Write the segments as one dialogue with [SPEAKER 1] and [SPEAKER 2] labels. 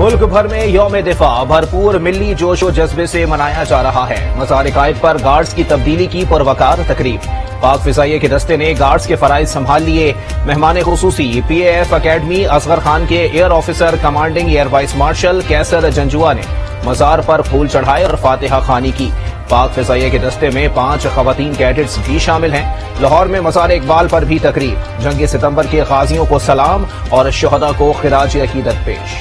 [SPEAKER 1] मुल्क भर में यौम दिफा भरपूर मिली जोश व जज्बे से मनाया जा रहा है। मज़ार-ए-कायद पर गार्ड्स की तब्दीली की पुरवकार तकरीब। पाक फिजाइया के दस्ते ने गार्ड्स के फराइज संभाल लिए। मेहमान खुसूसी PAF अकेडमी असगर खान के air officer commanding air vice marshal Qaiser Janjua ने मज़ार पर फूल चढ़ाए और फातिहा खानी की। पाक फिजाइया के दस्ते में 5 खवातीन कैडेट्स भी शामिल हैं। लाहौर में मज़ार इकबाल पर भी तकरीब। जंग सितंबर के गाजियों को सलाम और शुहदा को खिराज अकीदत पेश।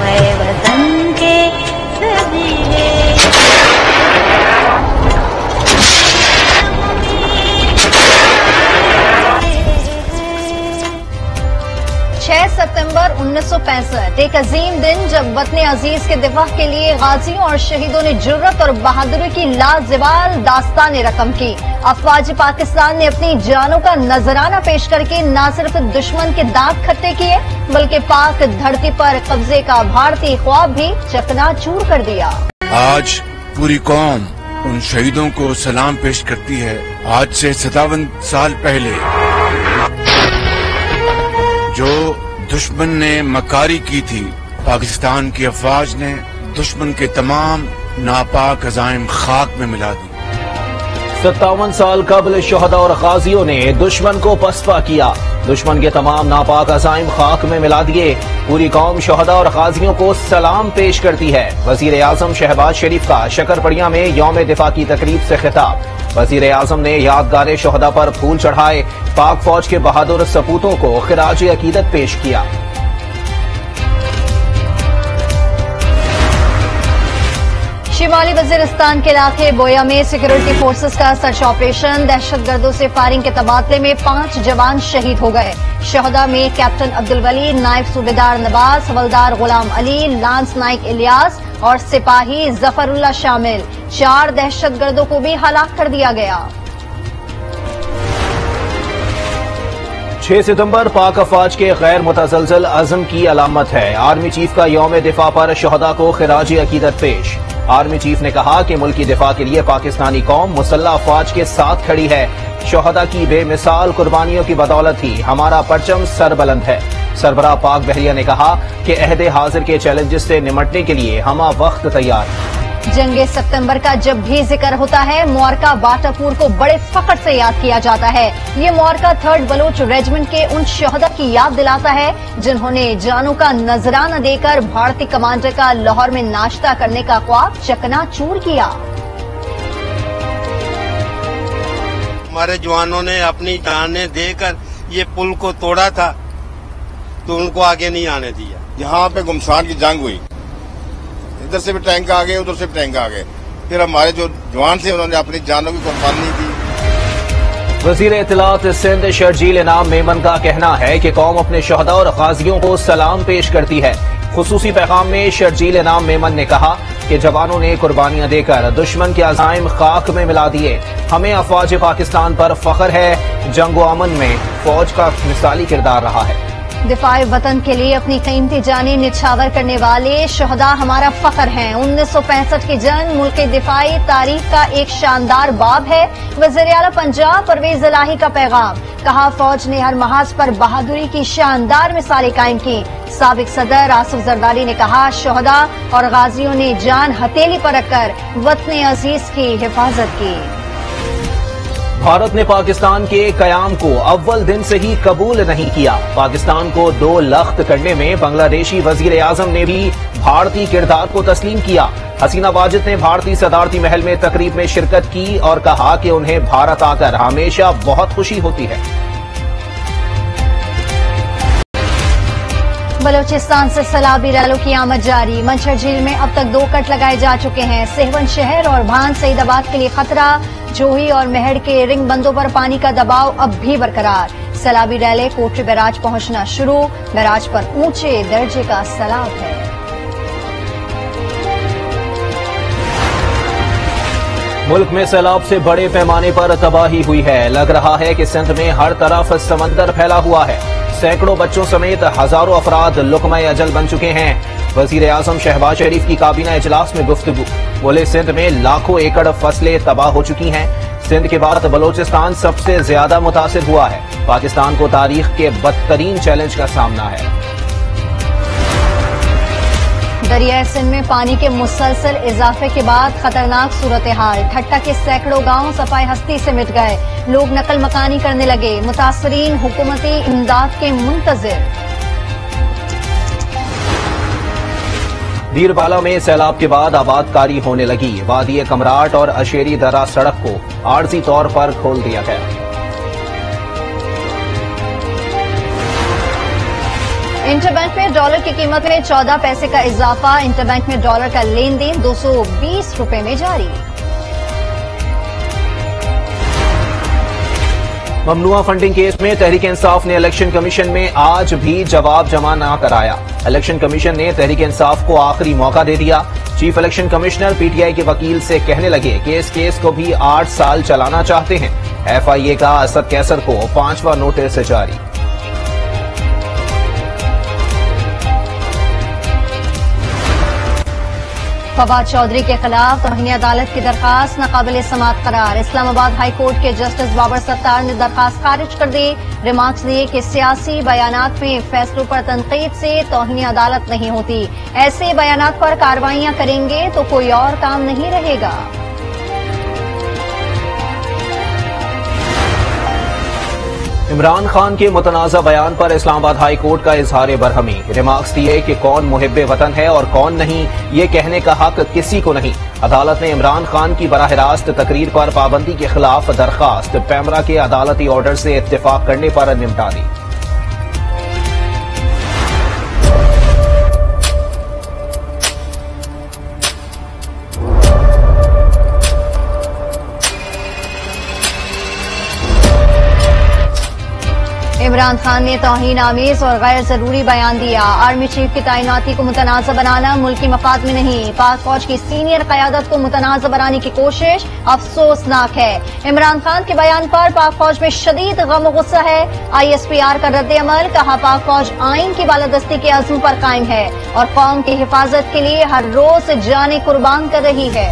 [SPEAKER 2] वतन के सजीले 6 सितंबर 1965 एक अजीम दिन जब वतन अजीज के दिफा के लिए गाजियों और शहीदों ने जुर्रत और बहादुरी की लाजवाल दास्तान रकम की। अफवाज पाकिस्तान ने अपनी जानों का नजराना पेश करके न सिर्फ दुश्मन के दांत खट्टे किए बल्कि पाक धरती पर कब्जे का भारतीय ख्वाब भी चकनाचूर कर दिया।
[SPEAKER 3] आज पूरी कौम उन शहीदों को सलाम पेश करती है। आज से 57 साल पहले जो दुश्मन ने मकारी की थी, पाकिस्तान की अफवाज ने दुश्मन के तमाम नापाक अज़ाइम खाक में मिला दी।
[SPEAKER 1] 57 साल कबल शुहदा और गाजियों ने दुश्मन को पसपा किया। दुश्मन के तमाम नापाक अज़ाइम खाक में मिला दिए। पूरी कौम शुहदा और गाजियों को सलाम पेश करती है। वजीर आजम शहबाज शरीफ का शकरपड़िया में यौम दिफा की तकरीब से खिताब। वजीर आजम ने यादगार शुहदा पर फूल चढ़ाए। पाक फौज के बहादुर सपूतों को खिराज अकीदत पेश किया।
[SPEAKER 2] शिमाली वजीरिस्तान के इलाके बोया में सिक्योरिटी फोर्सेस का सर्च ऑपरेशन। दहशतगर्दों से फायरिंग के तबादले में 5 जवान शहीद हो गए। शहदा में कैप्टन अब्दुल वली, नायब सूबेदार नवाज, हवलदार गुलाम अली, लांस नाइक इलियास और सिपाही जफरुल्लाह शामिल। 4 दहशतगर्दों को भी हलाक कर दिया गया।
[SPEAKER 1] 6 सितंबर पाक अफवाज के गैर मुतज़लज़ल अज़म की अलामत है। आर्मी चीफ का यौम दिफा पर शुहदा को खिराज अकीदत पेश। आर्मी चीफ ने कहा कि मुल्क की दिफा के लिए पाकिस्तानी कौम मुसल्लह अफवाज के साथ खड़ी है। शुहदा की बेमिसाल कुर्बानियों की बदौलत ही हमारा परचम सरबलंद है। सरबराह पाक बहरिया ने कहा कि अहदे हाजिर के चैलेंजेस से निमटने के लिए हम वक्त तैयार।
[SPEAKER 2] जंग सितंबर का जब भी जिक्र होता है मुआरका बाटापुर को बड़े फख्र से याद किया जाता है। ये मुआरका 3rd बलोच रेजिमेंट के उन शहदा की याद दिलाता है जिन्होंने जानों का नजराना देकर भारतीय कमांडर का लाहौर में नाश्ता करने का ख्वाब चकनाचूर किया।
[SPEAKER 4] हमारे जवानों ने अपनी जानें देकर ये पुल को तोड़ा था तो उनको आगे नहीं आने दिया।
[SPEAKER 5] यहाँ पे गुमसान की जंग हुई, इधर से भी टैंक आ गए, उधर से भी टैंक आ गए। फिर हमारे जो जवान थे उन्होंने अपनी जानों की कुर्बानी दी।
[SPEAKER 1] वजीर इत्तलात सिंध शर्जील इनाम मेमन का कहना है कि कौम अपने शुहदा और गाजियों को सलाम पेश करती है। खुसूसी पैगाम में शर्जील इनाम मेमन ने कहा कि जवानों ने कुर्बानियां देकर दुश्मन के अज़ाइम खाक में मिला दिए। हमें अफवाज पाकिस्तान पर फख्र है। जंग व अमन में फौज का मिसाली किरदार रहा है।
[SPEAKER 2] दिफाए वतन के लिए अपनी कीमती जानें निछावर करने वाले शहदा हमारा फख्र हैं। 1965 की जंग मुल्क के दिफाई तारीख का एक शानदार बाब है। वज़ीर आला पंजाब परवेज इलाही का पैगाम। कहा फौज ने हर महाज पर बहादुरी की शानदार मिसालें कायम की। साबिक सदर आसिफ जरदारी ने कहा शहदा और गाजियों ने जान हथेली पर रखकर वतन अजीज की हिफाजत की।
[SPEAKER 1] भारत ने पाकिस्तान के कयाम को अव्वल दिन से ही कबूल नहीं किया। पाकिस्तान को 2 लख्त करने में बांग्लादेशी वजीर आजम ने भी भारतीय किरदार को तस्लीम किया। हसीना वाजिद ने भारतीय सदारती महल में तकरीब में शिरकत की और कहा कि उन्हें भारत आकर हमेशा बहुत खुशी होती है।
[SPEAKER 2] बलोचिस्तान से सैलाबी रैलों की आमद जारी। मंछर झील में अब तक 2 कट लगाए जा चुके हैं। सेहवन शहर और भान सईदाबाद के लिए खतरा। जोही और मेहड़ के रिंग बंदों पर पानी का दबाव अब भी बरकरार। सैलाबी रैले कोटरी बैराज पहुंचना शुरू। बैराज पर ऊंचे दर्जे का सैलाब है।
[SPEAKER 1] मुल्क में सैलाब से बड़े पैमाने पर तबाही हुई है। लग रहा है कि सिंध में हर तरफ समंदर फैला हुआ है। सैकड़ों बच्चों समेत हजारों अफराद लुकमा अजल बन चुके हैं। वजीर आजम शहबाज शरीफ की काबीना इजलास में गुफ्तगू। बोले सिंध में लाखों एकड़ फसलें तबाह हो चुकी हैं। सिंध के बाद बलोचिस्तान सबसे ज्यादा मुतासिर हुआ है। पाकिस्तान को तारीख के बदतरीन चैलेंज का सामना है।
[SPEAKER 2] दरियाए सिंध में पानी के मुसलसल इजाफे के बाद खतरनाक सूरत हाल। ठट्टा के सैकड़ों गांव सफाई हस्ती से मिट गए। लोग नकल मकानी करने लगे। मुतासरीन हुकूमती इमदाद के मुंतजिर।
[SPEAKER 1] दीरबाला में सैलाब के बाद आबादकारी होने लगी। वादी कमराट और अशेरी दरा सड़क को आर्जी तौर पर खोल दिया गया।
[SPEAKER 2] इंटरबैंक में डॉलर की कीमत में 14 पैसे का इजाफा। इंटरबैंक में डॉलर का लेन देन 220 रुपए में जारी।
[SPEAKER 1] ममनुआ फंडिंग केस में तहरीक इंसाफ ने इलेक्शन कमीशन में आज भी जवाब जमा न कराया। इलेक्शन कमीशन ने तहरीक इंसाफ को आखिरी मौका दे दिया। चीफ इलेक्शन कमिश्नर पीटीआई के वकील से कहने लगे कि इस केस को भी 8 साल चलाना चाहते हैं। एफआईए का असद कैसर को 5वां नोटिस जारी।
[SPEAKER 2] फवाद चौधरी के खिलाफ तौहीन अदालत की दरखास्त नाकाबिल समाअत करार। इस्लामाबाद हाई कोर्ट के जस्टिस बाबर सत्तार ने दरखास्त खारिज कर दी। रिमार्क्स दिए कि सियासी बयानात में फैसलों पर तनकीद से तौहीन अदालत नहीं होती। ऐसे बयानात पर कार्रवाइयां करेंगे तो कोई और काम नहीं रहेगा।
[SPEAKER 1] इमरान खान के मुतनाज़ा बयान पर इस्लामाबाद हाई कोर्ट का इजहार बरहमी। रिमार्क्स दिए कि कौन मुहिब्बे वतन है और कौन नहीं, ये कहने का हक किसी को नहीं। अदालत ने इमरान खान की बराह रास्त तकरीर पर पाबंदी के खिलाफ दरखास्त पैमरा के अदालती ऑर्डर से इत्तेफाक करने पर निपटा दी।
[SPEAKER 2] इमरान खान ने तौहीन आमेज और गैर जरूरी बयान दिया। आर्मी चीफ की तैनाती को मुतनाज़ा बनाना मुल्की मफाद में नहीं। पाक फौज की सीनियर क़यादत को मुतनाज़ा बनाने की कोशिश अफसोसनाक है। इमरान खान के बयान पर पाक फौज में शदीद गम गुस्सा है। ISPR का रद्द अमल। कहा, पाक फौज आइन की बालादस्ती के अज़्म पर कायम है और कौम की हिफाजत के लिए हर रोज जाने कुर्बान कर रही है।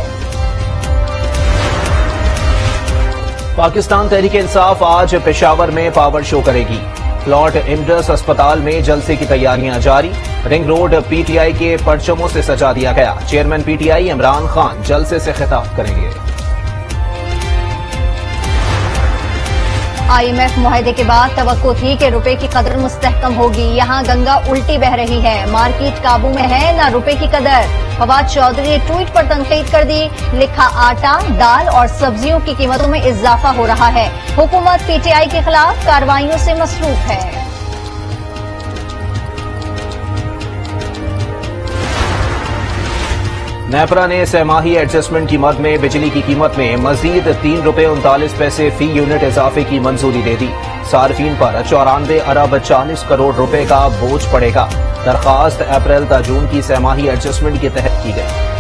[SPEAKER 1] पाकिस्तान तहरीक इंसाफ आज पेशावर में पावर शो करेगी। प्लॉट इमडस अस्पताल में जलसे की तैयारियां जारी। रिंग रोड पीटीआई के परचमों से सजा दिया गया। चेयरमैन पीटीआई इमरान खान जलसे से खिताब करेंगे।
[SPEAKER 2] IMF मुआहदे के बाद तवक्को थी कि रुपए की कदर मुस्तहकम होगी। यहाँ गंगा उल्टी बह रही है। मार्केट काबू में है, न रुपए की कदर। फवाद चौधरी ने ट्वीट पर तनकीद कर दी। लिखा, आटा, दाल और सब्जियों की कीमतों में इजाफा हो रहा है। हुकूमत पीटीआई के खिलाफ कार्रवाइयों से मसरूफ है।
[SPEAKER 1] नेपरा ने सहमाही एडजस्टमेंट की मद में बिजली की कीमत में मजीद 3 रुपए 39 पैसे फी यूनिट इजाफे की मंजूरी दे दी। सार्फिन पर 94 अरब 40 करोड़ रुपए का बोझ पड़ेगा। दरखास्त अप्रैल ता जून की सहमाही एडजस्टमेंट के तहत की गई।